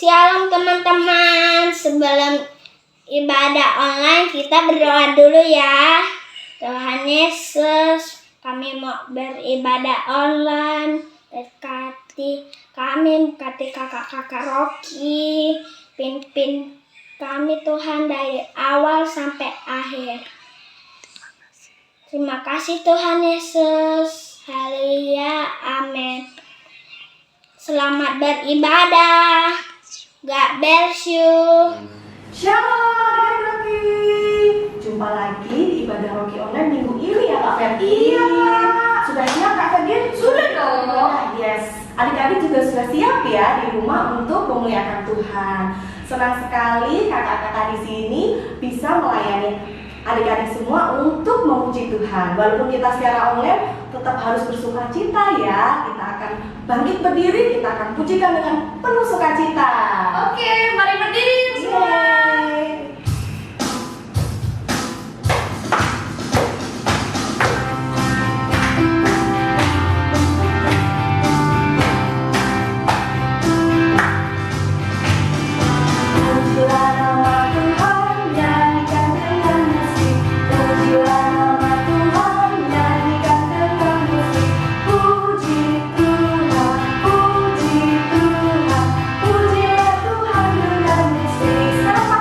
Shalom teman-teman, sebelum ibadah online kita berdoa dulu ya. Tuhan Yesus, kami mau beribadah online. Berkati kami, berkati kakak-kakak Rocky, pimpin kami Tuhan dari awal sampai akhir. Terima kasih Tuhan Yesus. Haleluya, amin. Selamat beribadah. God bless you. Shalom Rocky. Jumpa lagi di ibadah Rocky online minggu ini ya Kak Ferdi. Iya Kak. Sudah siap Kak Ferdi? Sudah dong. Yes. Adik-adik juga sudah siap ya di rumah untuk memuliakan Tuhan. Senang sekali kakak-kakak di sini bisa melayani adik-adik semua untuk memuji Tuhan. Walaupun kita secara online tetap harus bersuka cita ya. Kita akan bangkit berdiri, kita akan pujikan dengan penuh sukacita. Oke, mari berdiri semua. Yeay. Pujilah nama Tuhan, nyanyikan dengan musik. Pujilah nama Tuhan, nyanyikan dengan musik. Puji Tuhan, puji Tuhan, pujilah Tuhan dengan musik. Sama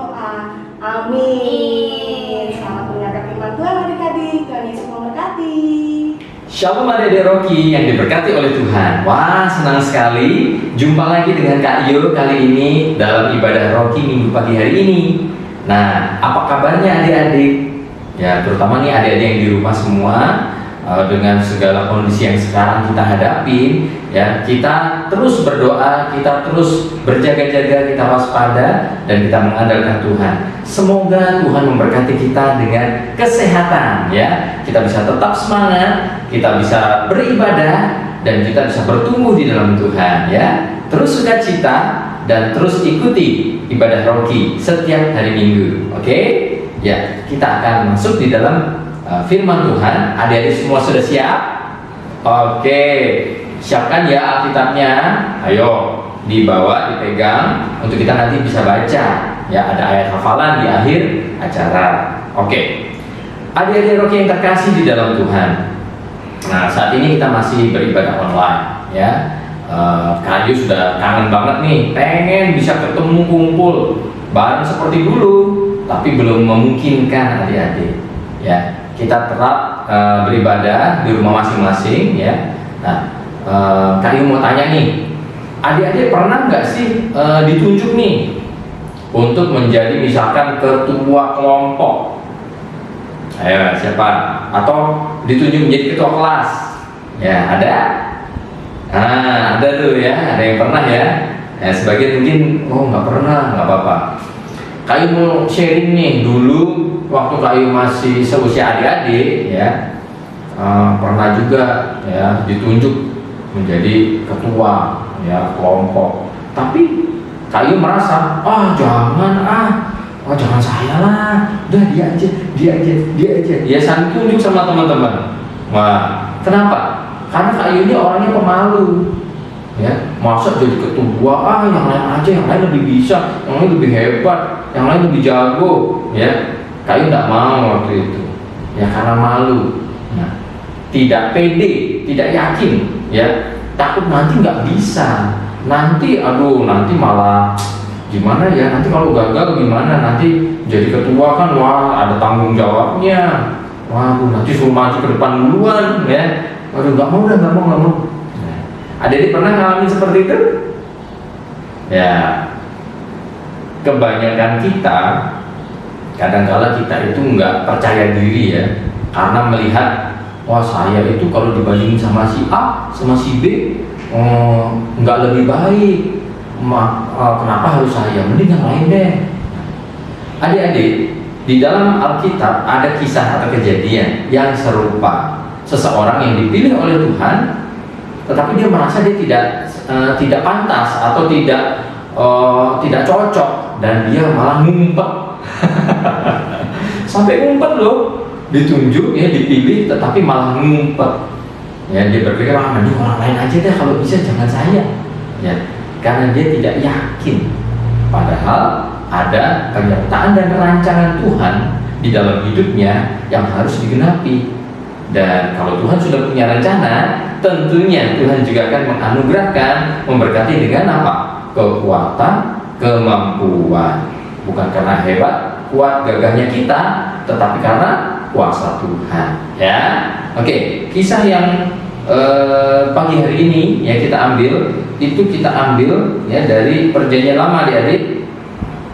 berdoa. Amin. Selamat mendengarkan firman Tuhan adik-adik. Tuhan Yesus memberkati. Shalom adik-adik Rocky yang diberkati oleh Tuhan. Wah, senang sekali jumpa lagi dengan Kak Yo kali ini dalam ibadah Rocky minggu pagi hari ini. Nah, apa kabarnya adik-adik? Ya, terutama nih adik-adik yang di rumah semua, dengan segala kondisi yang sekarang kita hadapi, ya, kita terus berdoa, kita terus berjaga-jaga, kita waspada, dan kita mengandalkan Tuhan. Semoga Tuhan memberkati kita dengan kesehatan, ya. Kita bisa tetap semangat, kita bisa beribadah, dan kita bisa bertumbuh di dalam Tuhan, ya. Terus sukacita dan terus ikuti ibadah Rocky setiap hari Minggu, oke? Ya, kita akan masuk di dalam firman Tuhan. Adik-adik semua sudah siap? Oke, siapkan ya Alkitabnya. Ayo, dibawa, dipegang untuk kita nanti bisa baca. Ya, ada ayat hafalan di akhir acara. Oke. Adik-adik Rocky yang terkasih di dalam Tuhan. Nah, saat ini kita masih beribadah online, ya. Kayu sudah kangen banget nih, pengen bisa ketemu kumpul bareng seperti dulu, tapi belum memungkinkan adik-adik. Ya, kita tetap beribadah di rumah masing-masing, ya. Nah, Kayu mau tanya nih, adik-adik pernah nggak sih ditunjuk nih untuk menjadi misalkan ketua kelompok? Ayo, siapa? Atau ditunjuk menjadi ketua kelas? Ya, ada? Nah, ada tuh ya, ada yang pernah ya. Ya, sebagian mungkin, oh nggak pernah, nggak apa-apa. Kayu mau sharing nih, dulu waktu Kayu masih seusia adik-adik, ya, pernah juga ya ditunjuk menjadi ketua ya kelompok. Tapi Kayu merasa, jangan saya lah, udah dia aja. Dia saling tunjuk sama teman-teman. Wah, kenapa? Karena Kayu ini orangnya pemalu. Ya, masa jadi ketua, yang lain aja, yang lain lebih bisa, yang lain lebih hebat, yang lain lebih jago, ya. Kayu tidak mau waktu itu, ya, karena malu. Nah, tidak pede, tidak yakin, ya, takut nanti nggak bisa, nanti malah gimana ya, nanti kalau gagal gimana, nanti jadi ketua kan, wah ada tanggung jawabnya, waduh nanti suruh maju ke depan duluan, ya, waduh nggak mau. Adik-adik pernah ngalamin seperti itu? Ya, kebanyakan kita kadang-kala kita itu nggak percaya diri, ya, karena melihat, wah saya itu kalau dibandingin sama si A, sama si B, nggak lebih baik. Kenapa harus saya? Mending yang lain deh. Adik-adik, di dalam Alkitab ada kisah atau kejadian yang serupa. Seseorang yang dipilih oleh Tuhan, tetapi dia merasa dia tidak pantas atau tidak cocok, dan dia malah ngumpet. Sampai ngumpet loh, ditunjuk ya, dipilih, tetapi malah ngumpet. Ya, dia berpikir, mending orang lain aja deh, kalau bisa jangan saya. Ya, karena dia tidak yakin. Padahal ada penyertaan dan rancangan Tuhan di dalam hidupnya yang harus digenapi. Dan kalau Tuhan sudah punya rencana, tentunya Tuhan juga akan menganugerahkan, memberkati dengan apa? Kekuatan, kemampuan. Bukan karena hebat, kuat, gagahnya kita, tetapi karena kuasa Tuhan. Ya, oke. Kisah yang pagi hari ini ya kita ambil ya dari Perjanjian Lama, adik-adik.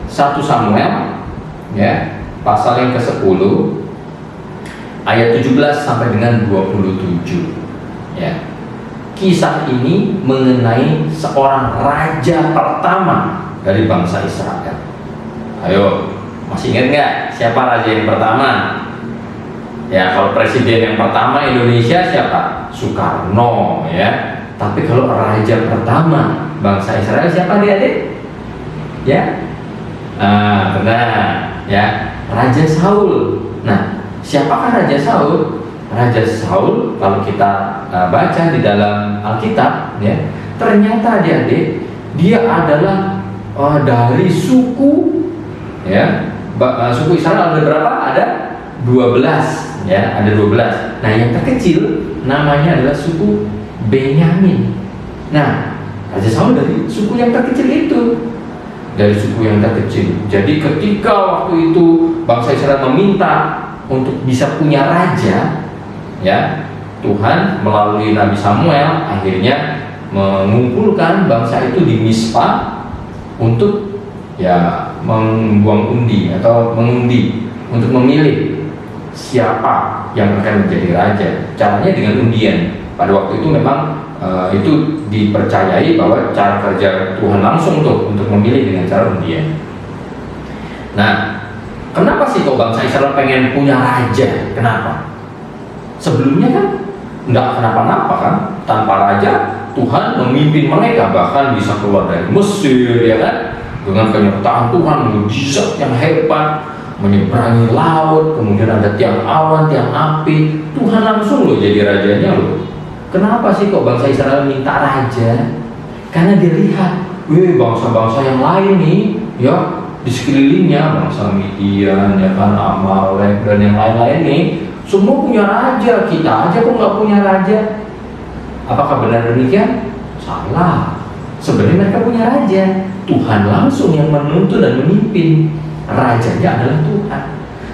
1 Samuel ya, pasal yang ke-10 ayat 17 sampai dengan 27. Ya. Kisah ini mengenai seorang raja pertama dari bangsa Israel. Ayo, masih ingat nggak siapa raja yang pertama? Ya, kalau presiden yang pertama Indonesia siapa? Soekarno, ya. Tapi kalau raja pertama bangsa Israel siapa, adik-adik? Ya, benar, ya, Raja Saul. Nah, siapakah Raja Saul? Raja Saul kalau kita baca di dalam Alkitab, ya, ternyata adik-adik dia adalah dari suku, ya, suku Israel ada berapa? Ada 12, ya, ada 12. Nah, yang terkecil namanya adalah suku Benyamin. Nah, Raja Saul dari suku yang terkecil itu. dari suku yang terkecil. Jadi ketika waktu itu bangsa Israel meminta untuk bisa punya raja, ya, Tuhan melalui Nabi Samuel akhirnya mengumpulkan bangsa itu di Mispa untuk ya membuang undi atau mengundi untuk memilih siapa yang akan menjadi raja. Caranya dengan undian. Pada waktu itu memang itu dipercayai bahwa cara kerja Tuhan langsung tuh untuk memilih dengan cara undian. Nah, kenapa sih kok bangsa Israel pengen punya raja? Kenapa? Sebelumnya kan nggak kenapa-napa kan, tanpa raja Tuhan memimpin mereka, bahkan bisa keluar dari Mesir, ya kan, dengan penyertaan Tuhan, mukjizat yang hebat, menyeberangi laut, kemudian ada tiang awan, tiang api, Tuhan langsung loh jadi rajanya loh. Kenapa sih kok bangsa Israel minta raja? Karena dia lihat, bangsa-bangsa yang lain nih, ya di sekelilingnya, bangsa Midian, ya kan, Amalek dan yang lain-lain nih, semua punya raja, kita aja kok nggak punya raja. Apakah benar demikian? Salah. Sebenarnya mereka punya raja. Tuhan langsung yang menuntun dan memimpin. Rajanya adalah Tuhan.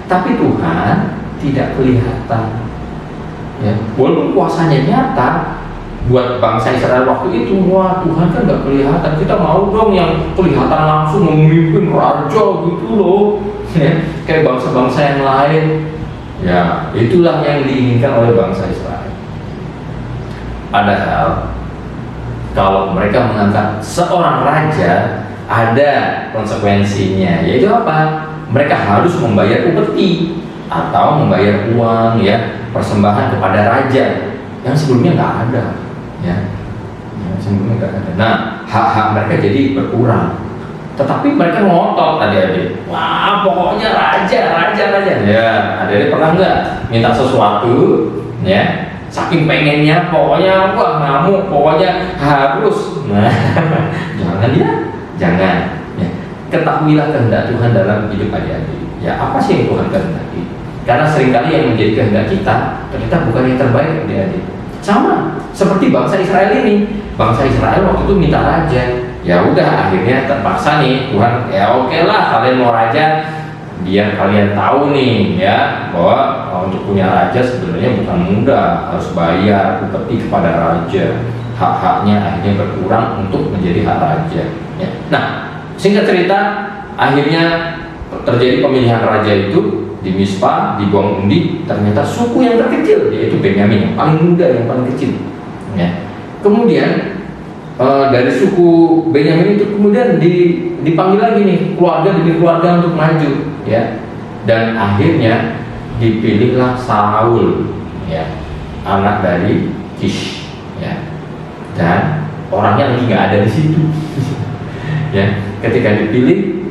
Tapi Tuhan tidak kelihatan. Ya, walaupun kuasanya nyata buat bangsa Israel waktu itu, wah Tuhan kan nggak kelihatan. Kita mau dong yang kelihatan langsung memimpin raja gitu loh. Ya, kayak bangsa-bangsa yang lain. Ya, itulah yang diinginkan oleh bangsa Israel. Padahal kalau mereka mengangkat seorang raja, ada konsekuensinya, yaitu apa? Mereka harus membayar upeti atau membayar uang, ya, persembahan kepada raja yang sebelumnya nggak ada, ya, sebelumnya nggak ada. Nah, hak-hak mereka jadi berkurang. Tetapi mereka ngotot, adik-adik, wah pokoknya raja. Ya, adik-adik pernah nggak minta sesuatu, ya, saking pengennya, pokoknya wah ngamuk, pokoknya harus. Nah, jangan. Ya. Ketahuilah kehendak Tuhan dalam hidup adik-adik. Ya, apa sih yang Tuhan kehendaki? Karena seringkali yang menjadi kehendak kita ternyata bukan yang terbaik, adik-adik. Sama seperti bangsa Israel ini. Bangsa Israel waktu itu minta raja. Ya udah, akhirnya terpaksa nih Tuhan, ya oke lah, kalian mau raja, biar kalian tahu nih, ya, bahwa untuk punya raja sebenarnya bukan mudah, harus bayar upeti kepada raja. Hak-haknya akhirnya berkurang untuk menjadi hak raja, ya. Nah, singkat cerita, akhirnya terjadi pemilihan raja itu di Mispa, dibuang undi, ternyata suku yang terkecil, yaitu Benyamin, yang paling muda, yang paling kecil, ya. Kemudian dari suku Benyamin itu kemudian dipanggil lagi nih, keluarga demi keluarga untuk maju, ya. Dan akhirnya dipilihlah Saul, ya, anak dari Kish, ya. Dan orangnya lagi nggak ada di situ. Ya, ketika dipilih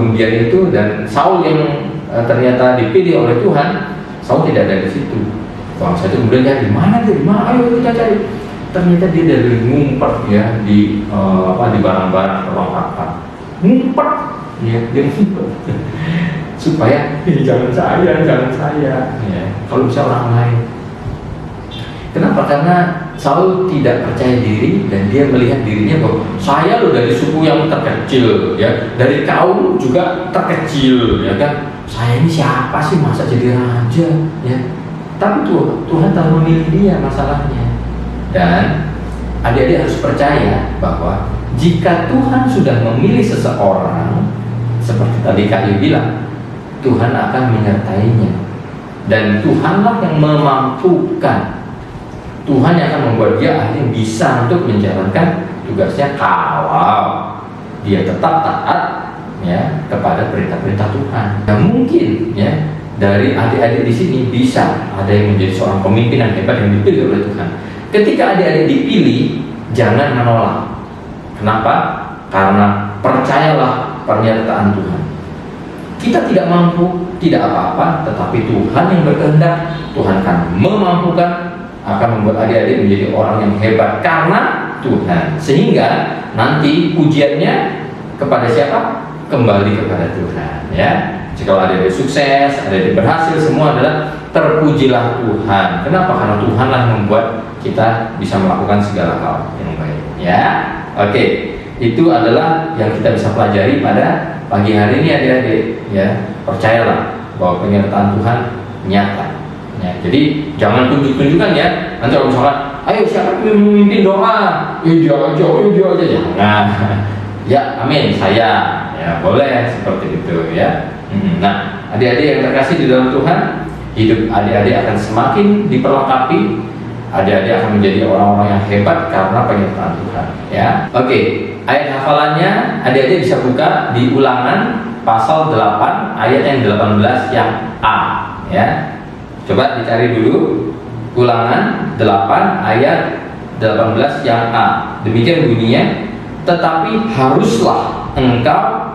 undian itu, dan Saul yang ternyata dipilih oleh Tuhan, Saul tidak ada di situ. Bangsa itu kemudian cari, di mana, ayo kita cari. Ternyata dia dari ngumpet, ya, di barang-barang perlengkapan, ngumpet, ya, dia ngumpet supaya jangan saya, ya, kalau bisa orang lain. Kenapa? Karena Saul tidak percaya diri dan dia melihat dirinya bahwa saya loh dari suku yang terkecil, ya, dari kaum juga terkecil, ya kan, saya ini siapa sih masa jadi raja, ya. Tapi Tuhan telah memilih dia, masalahnya. Dan adik-adik harus percaya bahwa jika Tuhan sudah memilih seseorang, seperti tadi Kak Yu bilang, Tuhan akan menyertainya. Dan Tuhanlah yang memampukan. Tuhan yang akan membuat dia akhirnya bisa untuk menjalankan tugasnya kalau dia tetap taat, ya, kepada perintah-perintah Tuhan. Dan mungkin, ya, dari adik-adik di sini bisa ada yang menjadi seorang pemimpin yang hebat yang dipilih oleh Tuhan. Ketika adik-adik dipilih, jangan menolak. Kenapa? Karena percayalah pernyataan Tuhan. Kita tidak mampu, tidak apa-apa, tetapi Tuhan yang berkehendak, Tuhan akan memampukan, akan membuat adik-adik menjadi orang yang hebat karena Tuhan. Sehingga nanti ujiannya kepada siapa? Kembali kepada Tuhan, ya. Jika adik-adik sukses, adik-adik berhasil, semua adalah terpujilah Tuhan. Kenapa? Karena Tuhanlah yang membuat kita bisa melakukan segala hal yang baik, ya. Oke. Itu adalah yang kita bisa pelajari pada pagi hari ini adik-adik. Ya, percayalah bahwa penyertaan Tuhan nyata. Ya, jadi jangan tunjuk-tunjukkan ya. Nanti kalau misalkan, ayo siapa yang memimpin doa? Dia aja. Jangan. Ya, amin, saya. Ya, boleh seperti itu ya. Nah, adik-adik yang terkasih di dalam Tuhan, hidup adik-adik akan semakin diperlengkapi. Adik-adik akan menjadi orang-orang yang hebat karena penyertaan Tuhan. Ya, oke. Ayat hafalannya adik-adik bisa buka di Ulangan pasal 8 ayat yang 18 yang A. Ya, coba dicari dulu. Ulangan 8 ayat 18 yang A. Demikian bunyinya. Tetapi haruslah engkau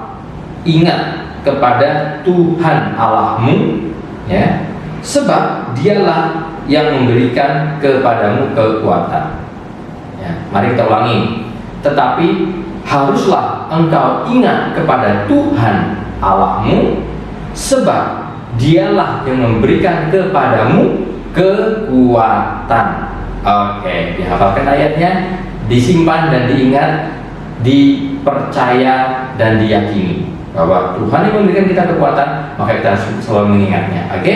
ingat kepada Tuhan Allahmu, ya, sebab Dialah yang memberikan kepadamu kekuatan. Ya, mari kita ulangi. Tetapi haruslah engkau ingat kepada Tuhan Allahmu, sebab Dialah yang memberikan kepadamu kekuatan. Oke, dihafalkan ayatnya, disimpan dan diingat, dipercaya dan diyakini bahwa Tuhan yang memberikan kita kekuatan, maka kita harus selalu mengingatnya. Oke,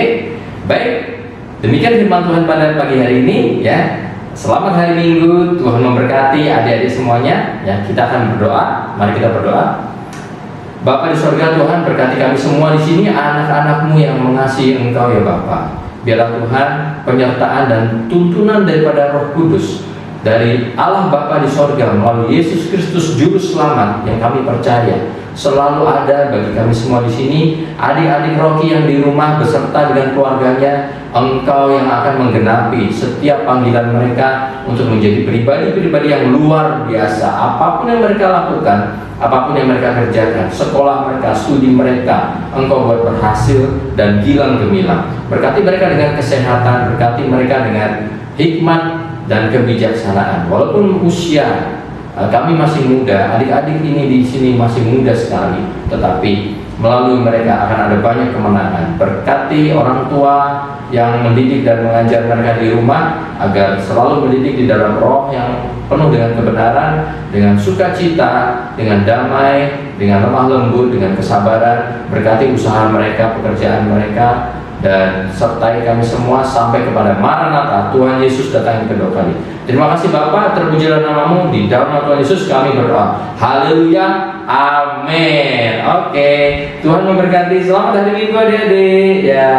baik. Demikian firman Tuhan pada pagi hari ini. Ya, selamat hari Minggu. Tuhan memberkati adik-adik semuanya. Ya, kita akan berdoa. Mari kita berdoa. Bapa di surga, Tuhan berkati kami semua di sini, anak-anak-Mu yang mengasihi Engkau ya Bapa. Biarlah Tuhan penyertaan dan tuntunan daripada Roh Kudus dari Allah Bapa di sorga melalui Yesus Kristus Juru Selamat yang kami percaya selalu ada bagi kami semua di sini. Adik-adik Rocky yang di rumah beserta dengan keluarganya, Engkau yang akan menggenapi setiap panggilan mereka untuk menjadi pribadi-pribadi yang luar biasa. Apapun yang mereka lakukan, apapun yang mereka kerjakan, sekolah mereka, studi mereka, Engkau buat berhasil dan gilang gemilang. Berkati mereka dengan kesehatan, berkati mereka dengan hikmat dan kebijaksanaan. Walaupun usia kami masih muda, adik-adik ini di sini masih muda sekali, tetapi melalui mereka akan ada banyak kemenangan. Berkati orang tua yang mendidik dan mengajar mereka di rumah agar selalu mendidik di dalam roh yang penuh dengan kebenaran, dengan sukacita, dengan damai, dengan lemah lembut, dengan kesabaran. Berkati usaha mereka, pekerjaan mereka, dan sertai kami semua sampai kepada Maranatha, Tuhan Yesus datang yang kedua kali. Terima kasih Bapa, terpujilah nama-Mu. Di dalam nama Tuhan Yesus kami berdoa. Haleluya, amin. Oke, Tuhan memberkati. Selamat hari Minggu adik-adik. Ya.